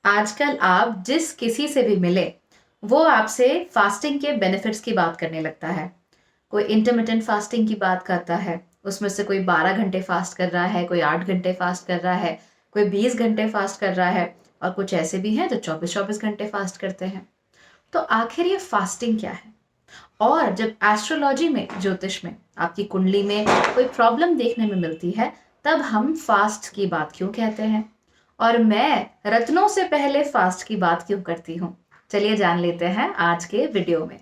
आजकल आप जिस किसी से भी मिले वो आपसे फास्टिंग के बेनिफिट्स की बात करने लगता है। कोई इंटरमिटेंट फास्टिंग की बात करता है, उसमें से कोई 12 घंटे फास्ट कर रहा है, कोई 8 घंटे फास्ट कर रहा है, कोई 20 घंटे फास्ट कर रहा है और कुछ ऐसे भी हैं जो 24-24 घंटे फास्ट करते हैं। तो आखिर ये फास्टिंग क्या है? और जब एस्ट्रोलॉजी में, ज्योतिष में आपकी कुंडली में कोई प्रॉब्लम देखने में मिलती है, तब हम फास्ट की बात क्यों कहते हैं? और मैं रत्नों से पहले फास्ट की बात क्यों करती हूँ? चलिए जान लेते हैं आज के वीडियो में।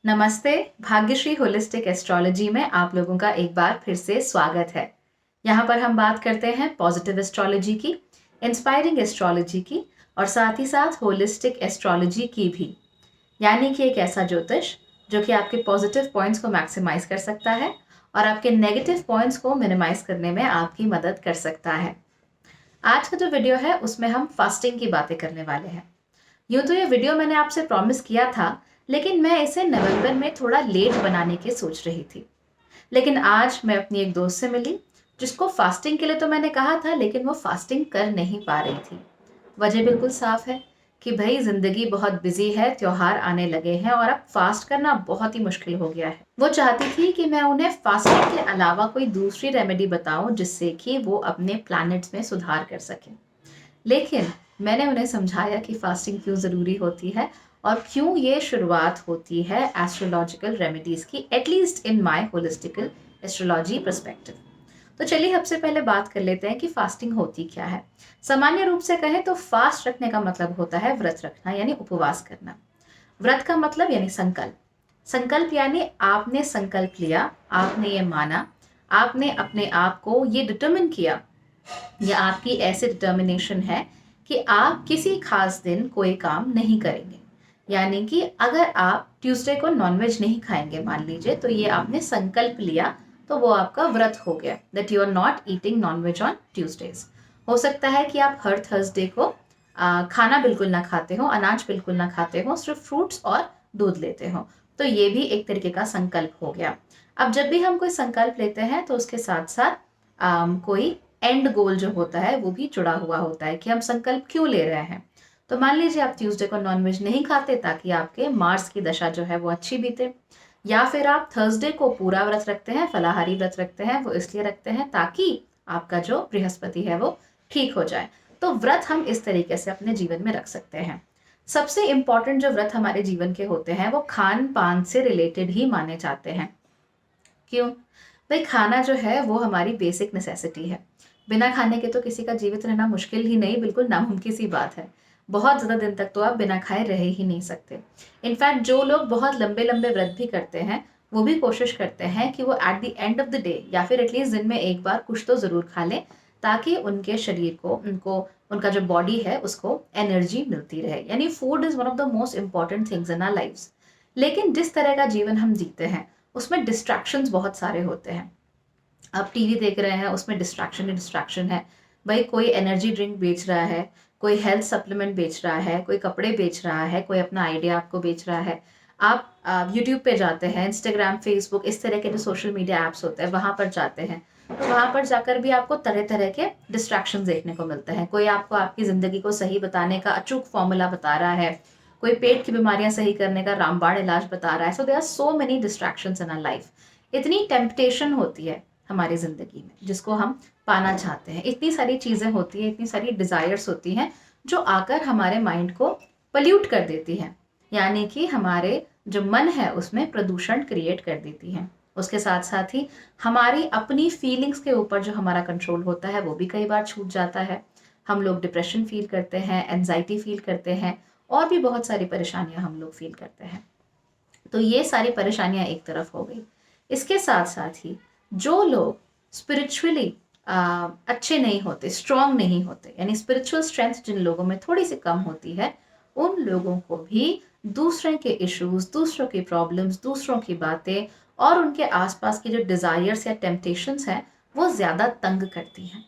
नमस्ते, भाग्यश्री होलिस्टिक एस्ट्रोलॉजी में आप लोगों का एक बार फिर से स्वागत है। यहाँ पर हम बात करते हैं पॉजिटिव एस्ट्रोलॉजी की, इंस्पायरिंग एस्ट्रोलॉजी की और साथ ही साथ होलिस्टिक एस्ट्रोलॉजी की भी। यानी कि एक ऐसा ज्योतिष जो कि आपके पॉजिटिव पॉइंट्स को मैक्सिमाइज कर सकता है और आपके नेगेटिव पॉइंट्स को मिनिमाइज करने में आपकी मदद कर सकता है। आज का जो वीडियो है उसमें हम फास्टिंग की बातें करने वाले हैं। यूँ तो ये वीडियो मैंने आपसे प्रॉमिस किया था, लेकिन मैं इसे नवंबर में थोड़ा लेट बनाने की सोच रही थी। लेकिन आज मैं अपनी एक दोस्त से मिली जिसको फास्टिंग के लिए तो मैंने कहा था, लेकिन वो फास्टिंग कर नहीं पा रही थी। वजह बिल्कुल साफ है कि भाई ज़िंदगी बहुत बिजी है, त्योहार आने लगे हैं और अब फास्ट करना बहुत ही मुश्किल हो गया है। वो चाहती थी कि मैं उन्हें फास्टिंग के अलावा कोई दूसरी रेमेडी बताऊं जिससे कि वो अपने प्लैनेट्स में सुधार कर सकें। लेकिन मैंने उन्हें समझाया कि फास्टिंग क्यों ज़रूरी होती है और क्यों ये शुरुआत होती है एस्ट्रोलॉजिकल रेमेडीज़ की, at least in my holistical astrology perspective. तो चलिए सबसे पहले बात कर लेते हैं कि फास्टिंग होती क्या है। सामान्य रूप से कहें तो फास्ट रखने का मतलब होता है व्रत रखना, यानी उपवास करना। व्रत का मतलब यानी संकल्प। संकल्प यानी आपने संकल्प लिया, आपने ये माना, आपने अपने आप को ये डिटर्मिन किया, या आपकी ऐसे डिटर्मिनेशन है कि आप किसी खास दिन कोई काम नहीं करेंगे। यानी कि अगर आप ट्यूसडे को नॉनवेज नहीं खाएंगे मान लीजिए, तो ये आपने संकल्प लिया, तो वो आपका व्रत हो गया, that you are not eating nonveg on Tuesdays. हो सकता है कि आप हर थर्सडे को खाना बिल्कुल ना खाते हो, अनाज बिल्कुल ना खाते हो, सिर्फ फ्रूट्स और दूध लेते हो। तो ये भी एक तरीके का संकल्प हो गया। अब जब भी हम कोई संकल्प लेते हैं तो उसके साथ साथ कोई एंड गोल जो होता है वो भी जुड़ा हुआ होता है कि हम संकल्प क्यों ले रहे हैं। तो मान लीजिए आप ट्यूसडे को नॉनवेज नहीं खाते ताकि आपके मार्स की दशा जो है वो अच्छी बीते, या फिर आप थर्सडे को पूरा व्रत रखते हैं, फलाहारी व्रत रखते हैं, वो इसलिए रखते हैं ताकि आपका जो बृहस्पति है वो ठीक हो जाए। तो व्रत हम इस तरीके से अपने जीवन में रख सकते हैं। सबसे इम्पॉर्टेंट जो व्रत हमारे जीवन के होते हैं वो खान पान से रिलेटेड ही माने जाते हैं। क्यों? भाई खाना जो है वो हमारी बेसिक नेसेसिटी है। बिना खाने के तो किसी का जीवित रहना मुश्किल ही नहीं, बिल्कुल नामुमकिन सी बात है। बहुत ज़्यादा दिन तक तो आप बिना खाए रह ही नहीं सकते। इनफैक्ट जो लोग बहुत लंबे लंबे व्रत भी करते हैं, वो भी कोशिश करते हैं कि वो eight the end of the day या फिर एटलीस्ट दिन में एक बार कुछ तो ज़रूर खा लें, ताकि उनके शरीर को, उनको, उनका जो बॉडी है उसको एनर्जी मिलती रहे। यानी food is one of the most important things in our lifes. लेकिन जिस तरह का जीवन हम जीते हैं उसमें डिस्ट्रैक्शंस बहुत सारे होते हैं। आप टीवी देख रहे हैं, उसमें डिस्ट्रैक्शन ही डिस्ट्रैक्शन है। भाई कोई एनर्जी ड्रिंक बेच रहा है, कोई हेल्थ सप्लीमेंट बेच रहा है, कोई कपड़े बेच रहा है, कोई अपना आइडिया आपको बेच रहा है। आप यूट्यूब पे जाते हैं, इंस्टाग्राम, फेसबुक, इस तरह के जो सोशल मीडिया ऐप्स होते हैं वहाँ पर जाते हैं, तो वहाँ पर जाकर भी आपको तरह तरह के डिस्ट्रैक्शन देखने को मिलते हैं। कोई आपको आपकी ज़िंदगी को सही बताने का अचूक फॉर्मूला बता रहा है, कोई पेट की बीमारियां सही करने का रामबाण इलाज बता रहा है। So there are so many distractions in our life. इतनी टेम्पटेशन होती है हमारी ज़िंदगी में जिसको हम पाना चाहते हैं, इतनी सारी चीज़ें होती हैं, इतनी सारी डिज़ायर्स होती हैं जो आकर हमारे माइंड को पल्यूट कर देती हैं। यानी कि हमारे जो मन है उसमें प्रदूषण क्रिएट कर देती हैं। उसके साथ साथ ही हमारी अपनी फीलिंग्स के ऊपर जो हमारा कंट्रोल होता है वो भी कई बार छूट जाता है। हम लोग डिप्रेशन फील करते हैं, एनजाइटी फील करते हैं और भी बहुत सारी परेशानियां हम लोग फील करते हैं। तो ये सारी परेशानियां एक तरफ हो गई। इसके साथ साथ ही जो लोग स्पिरिचुअली अच्छे नहीं होते, स्ट्रांग नहीं होते, यानी स्पिरिचुअल स्ट्रेंथ जिन लोगों में थोड़ी सी कम होती है, उन लोगों को भी दूसरे के इश्यूज, दूसरों की प्रॉब्लम्स, दूसरों की बातें और उनके आसपास की जो डिज़ायर्स या टेम्पटेशंस हैं वो ज़्यादा तंग करती हैं।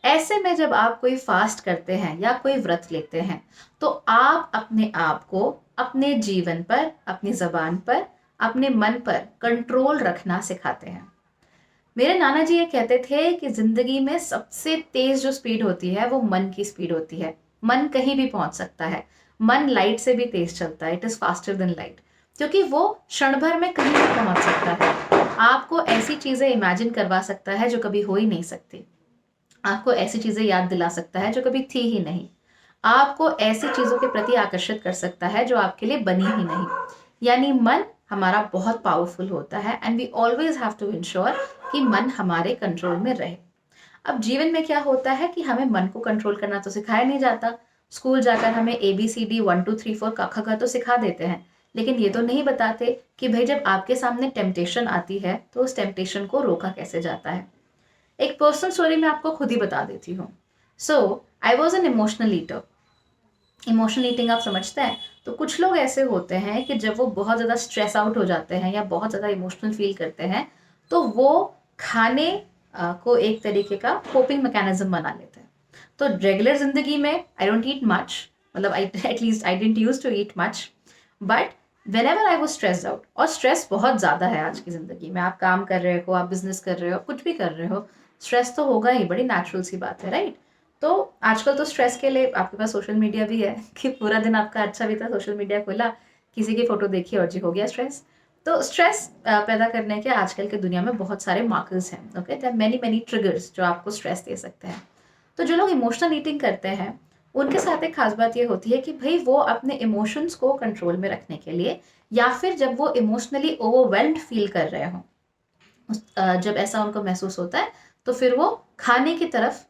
ऐसे में जब आप कोई फास्ट करते हैं या कोई व्रत लेते हैं तो आप अपने आप को अपने जीवन पर, अपनी जबान पर, अपने मन पर कंट्रोल रखना सिखाते हैं। मेरे नाना जी ये कहते थे कि जिंदगी में सबसे तेज जो स्पीड होती है वो मन की स्पीड होती है। मन कहीं भी पहुंच सकता है, मन लाइट से भी तेज चलता है, it is faster than light, क्योंकि वो क्षण भर में कहीं भी पहुंच सकता है। आपको ऐसी चीजें इमेजिन करवा सकता है जो कभी हो ही नहीं सकती, आपको ऐसी चीजें याद दिला सकता है जो कभी थी ही नहीं, आपको ऐसी चीजों के प्रति आकर्षित कर सकता है जो आपके लिए बनी ही नहीं। यानी मन हमारा बहुत पावरफुल होता है and we always have to ensure कि मन हमारे कंट्रोल में रहे। अब जीवन में क्या होता है कि हमें मन को कंट्रोल करना तो सिखाया नहीं जाता। स्कूल जाकर हमें ABCD 1 2 3 4 क ख ग तो सिखा देते हैं, लेकिन ये तो नहीं बताते कि भाई जब आपके सामने टेम्पटेशन आती है तो उस टेम्पटेशन को रोका कैसे जाता है। एक पर्सनल स्टोरी मैं आपको खुद ही बता देती हूँ। So I was an emotional eater. Emotional eating आप समझते हैं? तो कुछ लोग ऐसे होते हैं कि जब वो बहुत ज़्यादा स्ट्रेस आउट हो जाते हैं या बहुत ज़्यादा इमोशनल फील करते हैं तो वो खाने को एक तरीके का कोपिंग मैकेनिज्म बना लेते हैं। तो रेगुलर जिंदगी में आई डोंट ईट मच, मतलब I at least I didn't use to eat much, but whenever I was stressed out, और स्ट्रेस बहुत ज़्यादा है आज की ज़िंदगी में, आप काम कर रहे हो, आप बिजनेस कर रहे हो, कुछ भी कर रहे हो, स्ट्रेस तो होगा ही, बड़ी नेचुरल सी बात है, राइट? तो आजकल तो स्ट्रेस के लिए आपके पास सोशल मीडिया भी है कि पूरा दिन आपका अच्छा बीता, सोशल मीडिया खोला, किसी की फोटो देखी और जी हो गया स्ट्रेस। तो स्ट्रेस पैदा करने के आजकल के दुनिया में बहुत सारे मार्कर्स हैं, okay, there many many triggers जो आपको स्ट्रेस दे सकते हैं। तो जो लोग इमोशनल ईटिंग करते हैं उनके साथ एक खास बात ये होती है कि भाई वो अपने इमोशंस को कंट्रोल में रखने के लिए, या फिर जब वो इमोशनली ओवरवेल्म्ड फील कर रहे हों, जब ऐसा उनको महसूस होता है तो फिर वो खाने की तरफ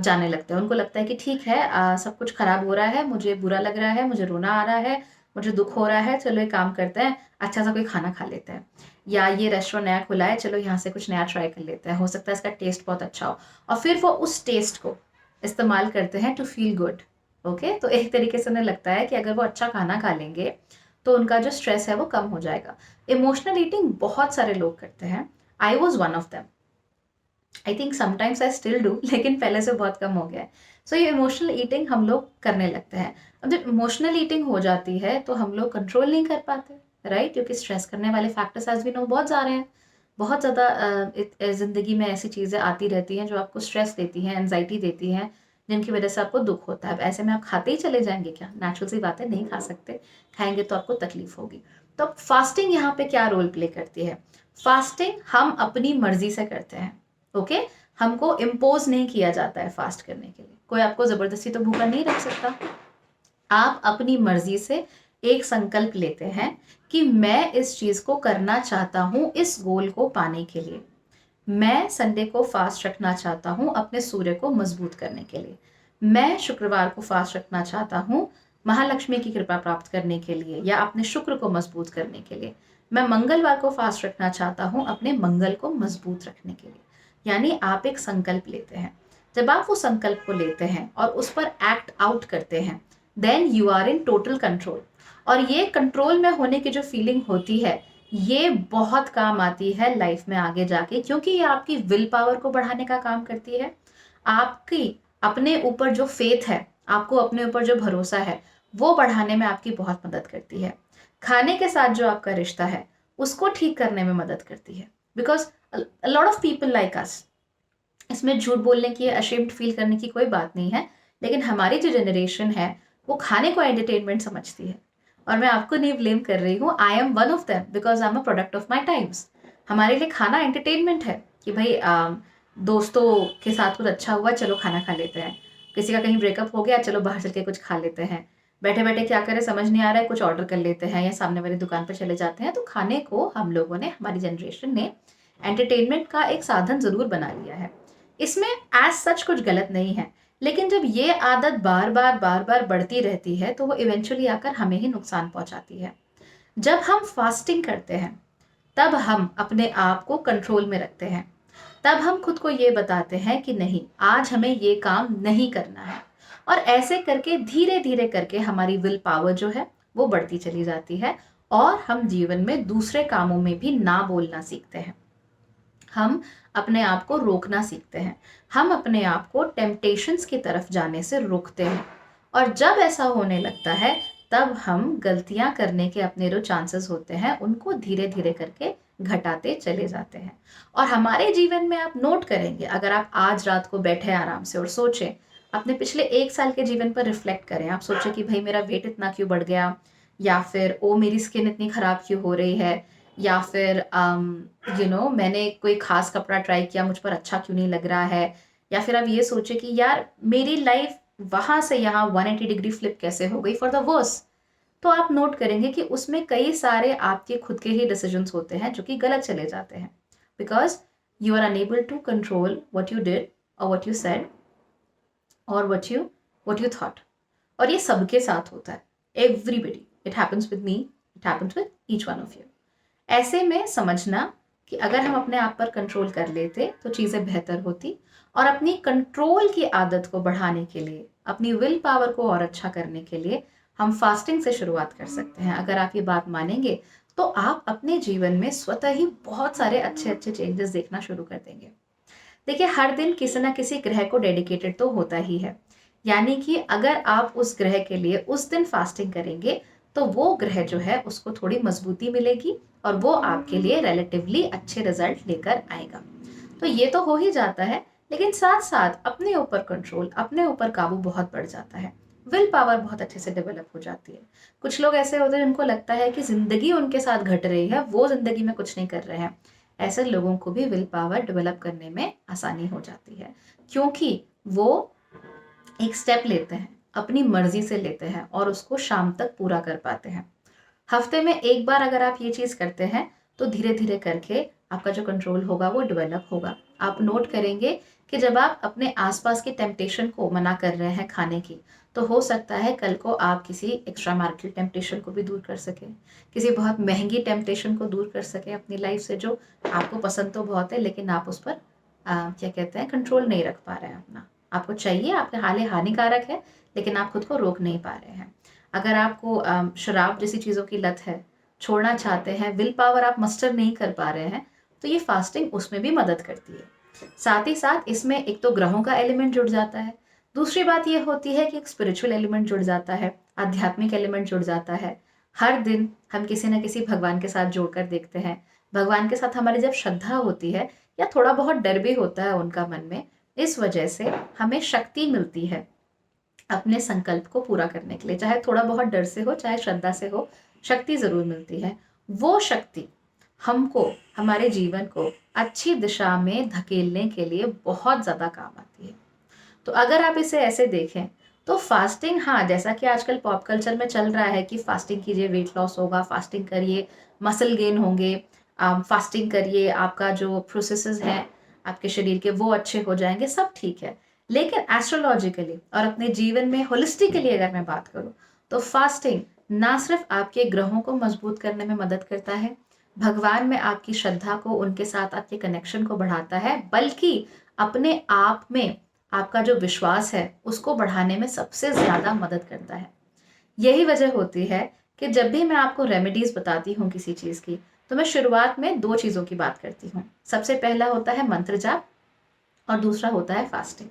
जाने लगते हैं। उनको लगता है कि ठीक है, सब कुछ खराब हो रहा है, मुझे बुरा लग रहा है, मुझे रोना आ रहा है, मुझे दुख हो रहा है, चलो एक काम करते हैं, अच्छा सा कोई खाना खा लेते हैं, या ये रेस्टोरेंट नया खुला है, चलो यहाँ से कुछ नया ट्राई कर लेते हैं, हो सकता है इसका टेस्ट बहुत अच्छा हो, और फिर वो उस टेस्ट को इस्तेमाल करते हैं टू फील गुड। ओके, तो एक तरीके से उन्हें लगता है कि अगर वो अच्छा खाना खा लेंगे तो उनका जो स्ट्रेस है वो कम हो जाएगा। इमोशनल ईटिंग बहुत सारे लोग करते हैं, I was one of them, I think sometimes I still do, लेकिन पहले से बहुत कम हो गया है। सो ये इमोशनल ईटिंग हम लोग करने लगते हैं। अब जब इमोशनल ईटिंग हो जाती है तो हम लोग कंट्रोल नहीं कर पाते, राइट? क्योंकि स्ट्रेस करने वाले फैक्टर्स एज वी नो बहुत सारे हैं, बहुत ज़्यादा ज़िंदगी में ऐसी चीज़ें आती रहती हैं जो आपको स्ट्रेस देती हैं, एनजाइटी देती हैं, जिनकी वजह से आपको दुख होता है। अब ऐसे में आप खाते ही चले जाएंगे क्या? नेचुरल सी बात है, नहीं खा सकते, खाएंगे तो आपको तकलीफ होगी। तो फास्टिंग यहाँ पे क्या रोल प्ले करती है? फास्टिंग हम अपनी मर्जी से करते हैं, ओके? हमको इम्पोज नहीं किया जाता है फास्ट करने के लिए, कोई आपको जबरदस्ती तो भूखा नहीं रख सकता। आप अपनी मर्जी से एक संकल्प लेते हैं कि मैं इस चीज को करना चाहता हूं इस गोल को पाने के लिए। मैं संडे को फास्ट रखना चाहता हूं अपने सूर्य को मजबूत करने के लिए। मैं शुक्रवार को फास्ट रखना चाहता हूं महालक्ष्मी की कृपा प्राप्त करने के लिए या अपने शुक्र को मजबूत करने के लिए। मैं मंगलवार को फास्ट रखना चाहता हूं अपने मंगल को मजबूत रखने के लिए। यानी आप एक संकल्प लेते हैं। जब आप वो संकल्प को लेते हैं और उस पर एक्ट आउट करते हैं, then you are in total control. और ये कंट्रोल में होने की जो फीलिंग होती है, ये बहुत काम आती है लाइफ में आगे जाके, क्योंकि ये आपकी विल पावर को बढ़ाने का काम करती है। आपकी अपने ऊपर जो फेथ है, आपको अपने ऊपर जो भरोसा है, वो बढ़ाने में आपकी बहुत मदद करती है। खाने के साथ जो आपका रिश्ता है उसको ठीक करने में मदद करती है। Because a lot of people like us, इसमें झूठ बोलने की, अशेम्ड फील करने की कोई बात नहीं है, लेकिन हमारी जो जनरेशन है वो खाने को एंटरटेनमेंट समझती है। और मैं आपको नहीं ब्लेम कर रही हूँ, I am one of them because I am a product of my times. हमारे लिए खाना एंटरटेनमेंट है कि भाई दोस्तों के साथ कुछ अच्छा हुआ, चलो खाना खा लेते हैं, किसी का कहीं ब्रेकअप हो गया, चलो बाहर चल के कुछ खा लेते हैं, बैठे बैठे क्या करें समझ नहीं आ रहा है, कुछ ऑर्डर कर लेते हैं या सामने वाली दुकान पर चले जाते हैं। तो खाने को हम लोगों ने, हमारी जनरेशन ने एंटरटेनमेंट का एक साधन जरूर बना लिया है। इसमें एज सच कुछ गलत नहीं है, लेकिन जब ये आदत बार बार बढ़ती रहती है तो वो इवेंचुअली आकर हमें ही नुकसान पहुंचाती है। जब हम फास्टिंग करते हैं तब हम अपने आप को कंट्रोल में रखते हैं, तब हम खुद को ये बताते हैं कि नहीं, आज हमें ये काम नहीं करना है। और ऐसे करके धीरे धीरे करके हमारी विल पावर जो है वो बढ़ती चली जाती है और हम जीवन में दूसरे कामों में भी ना बोलना सीखते हैं। हम अपने आप को रोकना सीखते हैं, हम अपने आप को टेम्पटेशंस की तरफ जाने से रोकते हैं। और जब ऐसा होने लगता है तब हम गलतियां करने के अपने जो चांसेस होते हैं उनको धीरे धीरे करके घटाते चले जाते हैं। और हमारे जीवन में आप नोट करेंगे, अगर आप आज रात को बैठे आराम से और सोचें, अपने पिछले 1 साल के जीवन पर रिफ्लेक्ट करें, आप सोचें कि भाई मेरा वेट इतना क्यों बढ़ गया, या फिर ओ मेरी स्किन इतनी खराब क्यों हो रही है, या फिर मैंने कोई खास कपड़ा ट्राई किया मुझ पर अच्छा क्यों नहीं लग रहा है, या फिर आप ये सोचें कि यार मेरी लाइफ वहां से यहाँ 180 डिग्री फ्लिप कैसे हो गई फॉर द वर्स। तो आप नोट करेंगे कि उसमें कई सारे आपके खुद के ही डिसीजंस होते हैं जो कि गलत चले जाते हैं, because you are unable to control what you did और व्हाट यू सेड और व्हाट यू थॉट। और ये सबके साथ होता है, everybody, it happens with me, it happens with each one of you. ऐसे में समझना कि अगर हम अपने आप पर कंट्रोल कर लेते तो चीज़ें बेहतर होती। और अपनी कंट्रोल की आदत को बढ़ाने के लिए, अपनी विल पावर को और अच्छा करने के लिए हम फास्टिंग से शुरुआत कर सकते हैं। अगर आप ये बात मानेंगे तो आप अपने जीवन में स्वतः ही बहुत सारे अच्छे अच्छे चेंजेस देखना शुरू कर देंगे। देखिए, हर दिन किसी ना किसी ग्रह को डेडिकेटेड तो होता ही है, यानी कि अगर आप उस ग्रह के लिए उस दिन फास्टिंग करेंगे तो वो ग्रह जो है उसको थोड़ी मजबूती मिलेगी और वो आपके लिए रिलेटिवली अच्छे रिजल्ट लेकर आएगा। तो ये तो हो ही जाता है, लेकिन साथ साथ अपने ऊपर कंट्रोल, अपने ऊपर काबू बहुत बढ़ जाता है, विल पावर बहुत अच्छे से डेवलप हो जाती है। कुछ लोग ऐसे होते हैं जिनको लगता है कि जिंदगी उनके साथ घट रही है, वो जिंदगी में कुछ नहीं कर रहे हैं। ऐसे लोगों को भी विल पावर डेवलप करने में आसानी हो जाती है, क्योंकि वो एक स्टेप लेते हैं, अपनी मर्जी से लेते हैं और उसको शाम तक पूरा कर पाते हैं। हफ्ते में एक बार अगर आप ये चीज़ करते हैं तो धीरे धीरे करके आपका जो कंट्रोल होगा वो डेवलप होगा। आप नोट करेंगे कि जब आप अपने आसपास की टेम्पटेशन को मना कर रहे हैं खाने की, तो हो सकता है कल को आप किसी एक्स्ट्रा मैरिटल टेम्पटेशन को भी दूर कर सकें, किसी बहुत महंगी टेम्पटेशन को दूर कर सकें अपनी लाइफ से, जो आपको पसंद तो बहुत है लेकिन आप उस पर क्या कहते हैं, कंट्रोल नहीं रख पा रहे हैं अपना। आपको चाहिए, आपके हाल हानिकारक है, लेकिन आप खुद को रोक नहीं पा रहे हैं। अगर आपको शराब जैसी चीज़ों की लत है, छोड़ना चाहते हैं, विल पावर आप मस्टर नहीं कर पा रहे हैं, तो ये फास्टिंग उसमें भी मदद करती है। साथ ही साथ इसमें एक तो ग्रहों का एलिमेंट जुड़ जाता है, दूसरी बात ये होती है कि एक स्पिरिचुअल एलिमेंट जुड़ जाता है, आध्यात्मिक एलिमेंट जुड़ जाता है। हर दिन हम किसी न किसी भगवान के साथ जोड़कर देखते हैं। भगवान के साथ हमारी जब श्रद्धा होती है या थोड़ा बहुत डर भी होता है उनका मन में, इस वजह से हमें शक्ति मिलती है अपने संकल्प को पूरा करने के लिए। चाहे थोड़ा बहुत डर से हो, चाहे श्रद्धा से हो, शक्ति जरूर मिलती है। वो शक्ति हमको, हमारे जीवन को अच्छी दिशा में धकेलने के लिए बहुत ज्यादा काम आती है। तो अगर आप इसे ऐसे देखें तो फास्टिंग, हाँ, जैसा कि आजकल पॉप कल्चर में चल रहा है कि फास्टिंग कीजिए वेट लॉस होगा, फास्टिंग करिए मसल गेन होंगे, फास्टिंग करिए आपका जो प्रोसेसेस हैं आपके शरीर के वो अच्छे हो जाएंगे, सब ठीक है। लेकिन एस्ट्रोलॉजिकली और अपने जीवन में होलिस्टिकली अगर मैं बात करूं तो फास्टिंग ना सिर्फ आपके ग्रहों को मजबूत करने में मदद करता है, भगवान में आपकी श्रद्धा को, उनके साथ आपके कनेक्शन को बढ़ाता है, बल्कि अपने आप में आपका जो विश्वास है उसको बढ़ाने में सबसे ज्यादा मदद करता है। यही वजह होती है कि जब भी मैं आपको रेमेडीज बताती हूँ किसी चीज की, तो मैं शुरुआत में 2 चीजों की बात करती हूँ। सबसे पहला होता है मंत्र जाप और दूसरा होता है फास्टिंग।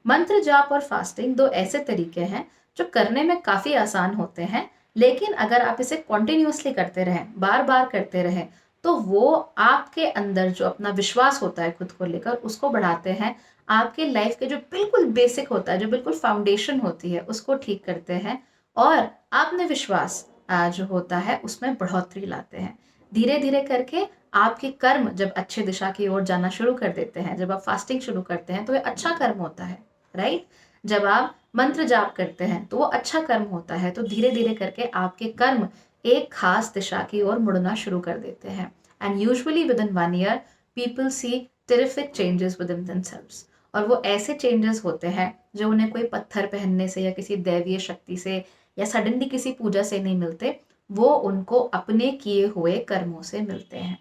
मंत्र जाप और फास्टिंग 2 ऐसे तरीके हैं जो करने में काफी आसान होते हैं, लेकिन अगर आप इसे कॉन्टिन्यूसली करते रहें, बार बार करते रहें, तो वो आपके अंदर जो अपना विश्वास होता है खुद को लेकर उसको बढ़ाते हैं। आपके लाइफ के जो बिल्कुल बेसिक होता है, जो बिल्कुल फाउंडेशन होती है, उसको ठीक करते हैं और आत्मविश्वास जो होता है उसमें बढ़ोतरी लाते हैं। धीरे धीरे करके आपके कर्म जब अच्छे दिशा की ओर जाना शुरू कर देते हैं, जब आप फास्टिंग शुरू करते हैं तो ये अच्छा कर्म होता है, राइट। जब आप मंत्र जाप करते हैं तो वो अच्छा कर्म होता है। तो धीरे धीरे करके आपके कर्म एक खास दिशा की ओर मुड़ना शुरू कर देते हैं, and usually with in 1 year people see terrific changes with in themselves. और वो ऐसे चेंजेस होते हैं जो उन्हें कोई पत्थर पहनने से या किसी दैवीय शक्ति से या सडनली किसी पूजा से नहीं मिलते, वो उनको अपने किए हुए कर्मों से मिलते हैं।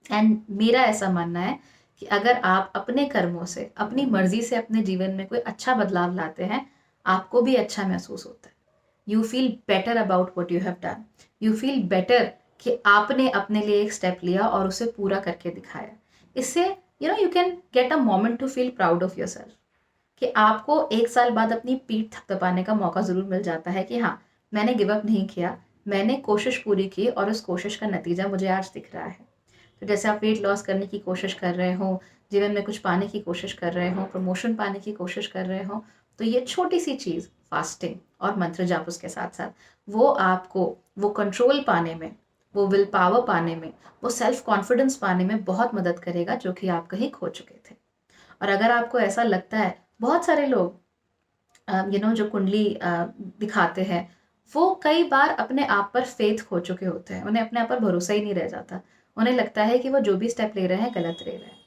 एंड मेरा ऐसा मानना है कि अगर आप अपने कर्मों से, अपनी मर्जी से अपने जीवन में कोई अच्छा बदलाव लाते हैं, आपको भी अच्छा महसूस होता है। You feel better about what you have done, you feel better कि आपने अपने लिए एक स्टेप लिया और उसे पूरा करके दिखाया। इससे you can get a moment to feel proud of yourself, कि आपको 1 साल बाद अपनी पीठ थपथपाने का मौका ज़रूर मिल जाता है कि हाँ, मैंने गिव अप नहीं किया, मैंने कोशिश पूरी की और उस कोशिश का नतीजा मुझे आज दिख रहा है। तो जैसे आप वेट लॉस करने की कोशिश कर रहे हो, जीवन में कुछ पाने की कोशिश कर रहे हो, प्रमोशन पाने की कोशिश कर रहे हो, तो ये छोटी सी चीज़ फास्टिंग और मंत्र जाप उसके साथ साथ वो आपको वो कंट्रोल पाने में, वो विल पावर पाने में, वो सेल्फ कॉन्फिडेंस पाने में बहुत मदद करेगा, जो कि आप कहीं खो चुके थे। और अगर आपको ऐसा लगता है, बहुत सारे लोग जो कुंडली दिखाते हैं, वो कई बार अपने आप पर फेथ खो चुके होते हैं, उन्हें अपने आप पर भरोसा ही नहीं रह जाता। उन्हें लगता है कि वो जो भी स्टेप ले रहे हैं गलत ले रहे हैं,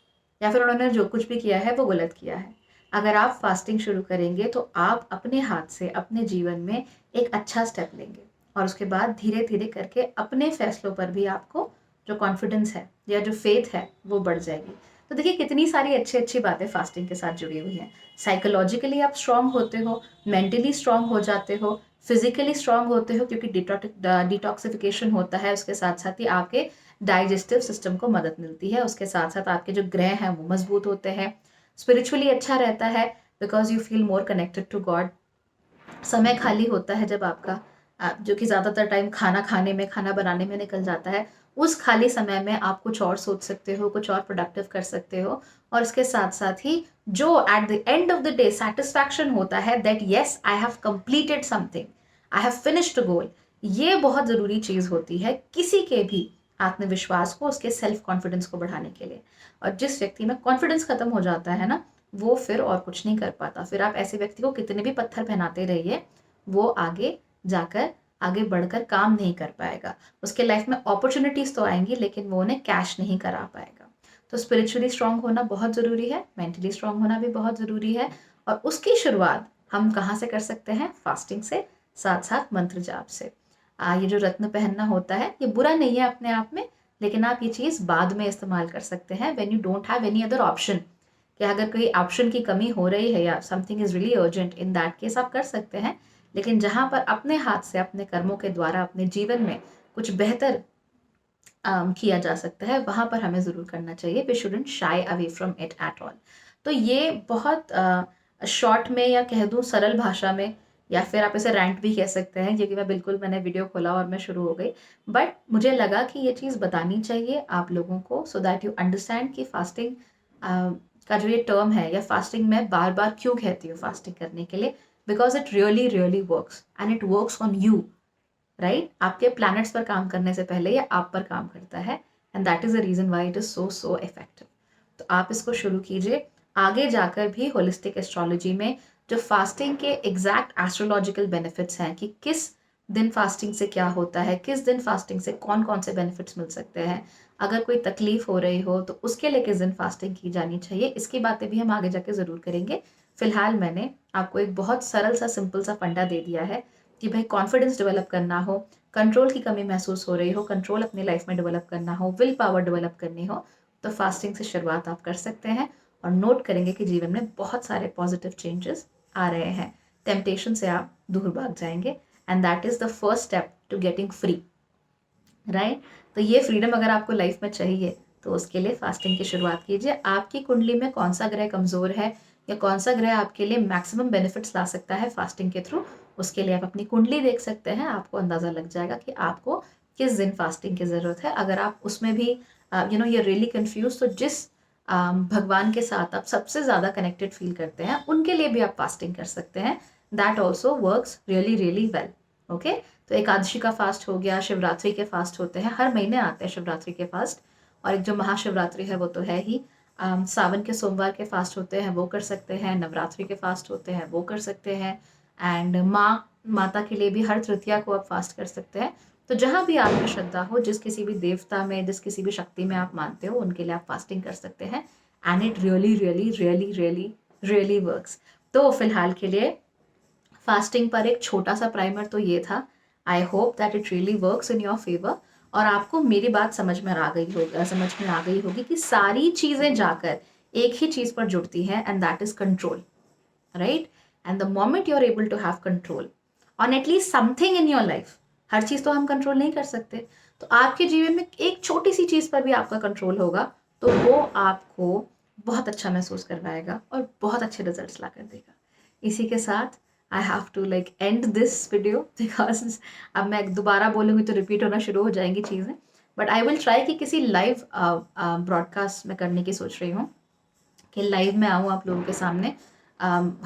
या फिर उन्होंने जो कुछ भी किया है वो गलत किया है। अगर आप फास्टिंग शुरू करेंगे तो आप अपने हाथ से अपने जीवन में एक अच्छा स्टेप लेंगे, और उसके बाद धीरे धीरे करके अपने फैसलों पर भी आपको जो कॉन्फिडेंस है या जो फेथ है वो बढ़ जाएगी। तो देखिए कितनी सारी अच्छी अच्छी बातें फास्टिंग के साथ जुड़ी हुई हैं। साइकोलॉजिकली आप स्ट्रांग होते हो, मेंटली स्ट्रांग हो जाते हो, फिजिकली स्ट्रांग होते हो, क्योंकि डिटॉक्सिफिकेशन होता है, उसके साथ साथ ही आपके डाइजेस्टिव सिस्टम को मदद मिलती है, उसके साथ साथ आपके जो ग्रह हैं वो मजबूत होते हैं, स्पिरिचुअली अच्छा रहता है, because you feel more connected to God. समय खाली होता है जब आपका, जो कि ज़्यादातर टाइम खाना खाने में, खाना बनाने में निकल जाता है, उस खाली समय में आप कुछ और सोच सकते हो, कुछ और प्रोडक्टिव कर सकते हो। और इसके साथ साथ ही जो at the end of the day satisfaction होता है, that yes I have completed something, I have finished goal, ये बहुत ज़रूरी चीज़ होती है किसी के भी आत्मविश्वास को, उसके सेल्फ कॉन्फिडेंस को बढ़ाने के लिए। और जिस व्यक्ति में कॉन्फिडेंस खत्म हो जाता है ना, वो फिर और कुछ नहीं कर पाता। फिर आप ऐसे व्यक्ति को कितने भी पत्थर पहनाते रहिए, वो आगे जाकर, आगे बढ़कर काम नहीं कर पाएगा। उसके लाइफ में अपॉर्चुनिटीज तो आएंगी, लेकिन वो उन्हें कैश नहीं करा पाएगा। तो स्पिरिचुअली स्ट्रांग होना बहुत ज़रूरी है, मेंटली स्ट्रांग होना भी बहुत ज़रूरी है। और उसकी शुरुआत हम कहाँ से कर सकते हैं? फास्टिंग से, साथ साथ मंत्र जाप से। ये जो रत्न पहनना होता है, ये बुरा नहीं है अपने आप में, लेकिन आप ये चीज़ बाद में इस्तेमाल कर सकते हैं, when you don't have any other option. कि अगर कोई ऑप्शन की कमी हो रही है या something is really urgent, in that case आप कर सकते हैं। लेकिन जहाँ पर अपने हाथ से, अपने कर्मों के द्वारा अपने जीवन में कुछ बेहतर किया जा सकता है, वहाँ पर हमें ज़रूर करना चाहिए। We shouldn't shy away from it at all. तो ये बहुत शॉर्ट में, या कह दूँ सरल भाषा में, या फिर आप इसे रैंट भी कह सकते हैं, क्योंकि मैंने वीडियो खोला और मैं शुरू हो गई। बट मुझे लगा कि ये चीज़ बतानी चाहिए आप लोगों को, सो दैट यू अंडरस्टैंड कि फास्टिंग का जो ये टर्म है, या फास्टिंग मैं बार बार क्यों कहती हूँ फास्टिंग करने के लिए, because it really really works, and it works on you, right? आपके प्लैनेट्स पर काम करने से पहले ये आप पर काम करता है, and that is the reason why it is so so effective. तो आप इसको शुरू कीजिए। आगे जाकर भी होलिस्टिक एस्ट्रोलॉजी में जो फास्टिंग के एग्जैक्ट एस्ट्रोलॉजिकल बेनिफिट्स हैं, कि किस दिन फास्टिंग से क्या होता है, किस दिन फास्टिंग से कौन कौन से बेनिफिट्स मिल सकते हैं, अगर कोई तकलीफ हो रही हो तो उसके लिए किस दिन फास्टिंग की जानी चाहिए, इसकी बातें भी हम आगे जाके ज़रूर करेंगे। फिलहाल मैंने आपको एक बहुत सरल सा, सिंपल सा फंडा दे दिया है कि भाई कॉन्फिडेंस डेवलप करना हो, कंट्रोल की कमी महसूस हो रही हो, कंट्रोल अपनी लाइफ में डेवलप करना हो, विल पावर डेवलप करनी हो, तो फास्टिंग से शुरुआत आप कर सकते हैं। और नोट करेंगे कि जीवन में बहुत सारे पॉजिटिव चेंजेस आ रहे हैं, टेम्पटेशन से आप दूर भाग जाएंगे, and that is the first step to getting free, right? तो ये फ्रीडम अगर आपको लाइफ में चाहिए, तो उसके लिए फास्टिंग की शुरुआत कीजिए। आपकी कुंडली में कौन सा ग्रह कमज़ोर है, या कौन सा ग्रह आपके लिए मैक्सिमम बेनिफिट्स ला सकता है फास्टिंग के थ्रू, उसके लिए आप अपनी कुंडली देख सकते हैं। आपको अंदाज़ा लग जाएगा कि आपको किस दिन फास्टिंग की ज़रूरत है। अगर आप उसमें भी ये रियली कन्फ्यूज, तो जिस भगवान के साथ आप सबसे ज़्यादा कनेक्टेड फील करते हैं, उनके लिए भी आप फास्टिंग कर सकते हैं। That also works really really well. Okay, तो एकादशी का फास्ट हो गया, शिवरात्रि के फास्ट होते हैं, हर महीने आते हैं शिवरात्रि के फास्ट। और एक जो महाशिवरात्रि है वो तो है ही। सावन के सोमवार के फास्ट होते हैं, वो कर सकते हैं। नवरात्रि के फास्ट होते हैं, वो कर सकते हैं। एंड माता के लिए भी हर तृतीया को आप फास्ट कर सकते हैं। तो जहाँ भी आपकी श्रद्धा हो, जिस किसी भी देवता में, जिस किसी भी शक्ति में आप मानते हो, उनके लिए आप फास्टिंग कर सकते हैं। And it really really really really really works. तो फिलहाल के लिए फास्टिंग पर एक छोटा सा प्राइमर तो ये था। I hope that it really works in your favour, और आपको मेरी बात समझ में आ गई होगी कि सारी चीज़ें जाकर एक ही चीज़ पर जुड़ती हैं, and that is control, right? And the moment you are able to have control on at least something in your life, हर चीज़ तो हम कंट्रोल नहीं कर सकते, तो आपके जीवन में एक छोटी सी चीज़ पर भी आपका कंट्रोल होगा, तो वो आपको बहुत अच्छा महसूस करवाएगा और बहुत अच्छे रिजल्ट्स ला कर देगा। इसी के साथ I have to like end this video because अब मैं दोबारा बोलूँगी तो रिपीट होना शुरू हो जाएंगी चीज़ें। बट आई विल ट्राई कि किसी लाइव ब्रॉडकास्ट में करने की सोच रही हूँ कि लाइव में आऊँ आप लोगों के सामने।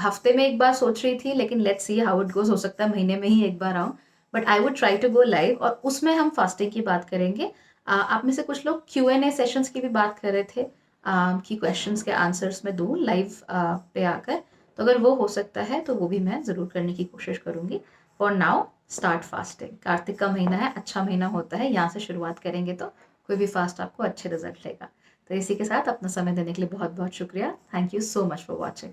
हफ्ते में एक बार सोच रही थी, लेकिन let's see how it goes, हो सकता है महीने में ही एक बार आऊँ। But I would try to go live और उसमें हम फास्टिंग की बात करेंगे। आप में से कुछ लोग Q&A सेशंस की भी बात कर रहे थे कि क्वेश्चंस के आंसर्स में दूँ लाइव पे आकर। तो अगर वो हो सकता है तो वो भी मैं ज़रूर करने की कोशिश करूँगी। For now start fasting. Kartik का महीना है, अच्छा महीना होता है, यहाँ से शुरुआत करेंगे तो कोई भी फास्ट आपको अच्छे रिजल्ट लेगा। तो इसी के साथ अपना समय देने के लिए बहुत बहुत शुक्रिया। Thank you so much for watching.